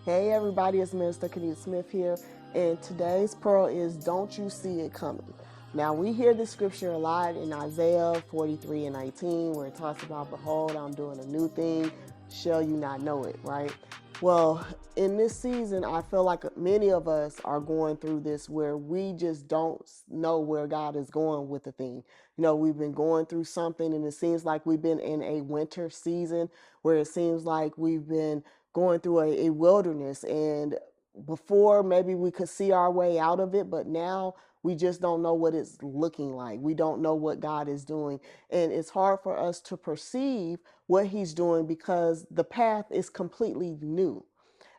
Hey everybody, it's Minister Kenita Smith here, and today's pearl is Don't You See It Coming. Now we hear this scripture a lot in Isaiah 43 and 19 where it talks about, behold, I'm doing a new thing, shall you not know it, right? Well, in this season, I feel like many of us are going through this where we just don't know where God is going with the thing. We've been going through something and it seems like we've been in a winter season where it seems like we've been going through a wilderness, and before maybe we could see our way out of it, but now we just don't know what it's looking like. We don't know what God is doing, and it's hard for us to perceive what he's doing because the path is completely new.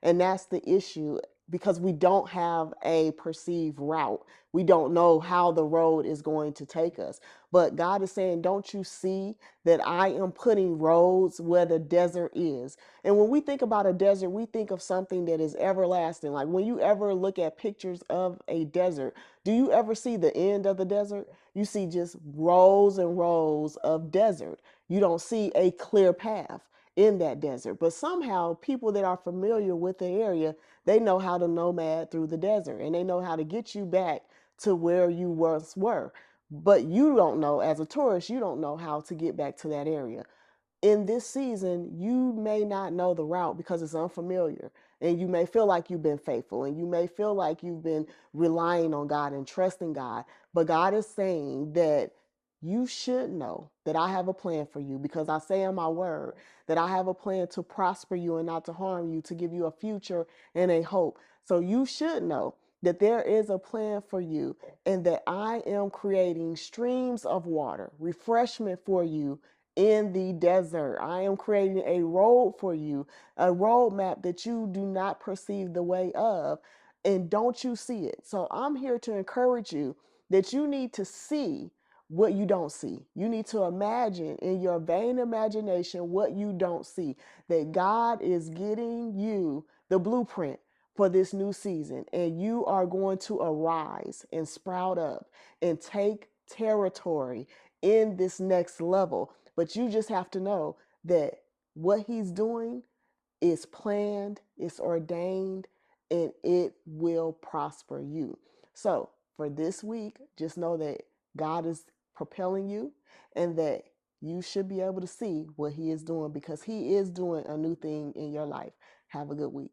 And that's the issue, because we don't have a perceived route. We don't know how the road is going to take us. But God is saying, don't you see that I am putting roads where the desert is? And when we think about a desert, we think of something that is everlasting. Like when you ever look at pictures of a desert, do you ever see the end of the desert? You see just rows and rows of desert. You don't see a clear path in that desert. But somehow people that are familiar with the area, they know how to nomad through the desert and they know how to get you back to where you once were. But you don't know, as a tourist, you don't know how to get back to that area. In this season, you may not know the route because it's unfamiliar. And you may feel like you've been faithful and you may feel like you've been relying on God and trusting God. But God is saying that you should know that I have a plan for you, because I say in my word that I have a plan to prosper you and not to harm you, to give you a future and a hope. So you should know that there is a plan for you and that I am creating streams of water, refreshment for you in the desert. I am creating a road for you, a roadmap that you do not perceive the way of, and don't you see it? So I'm here to encourage you that you need to see what you don't see. You need to imagine in your vain imagination what you don't see, that God is getting you the blueprint for this new season, and you are going to arise and sprout up and take territory in this next level. But you just have to know that what he's doing is planned, it's ordained, and it will prosper you. So for this week, just know that God is propelling you and that you should be able to see what he is doing, because he is doing a new thing in your life. Have a good week.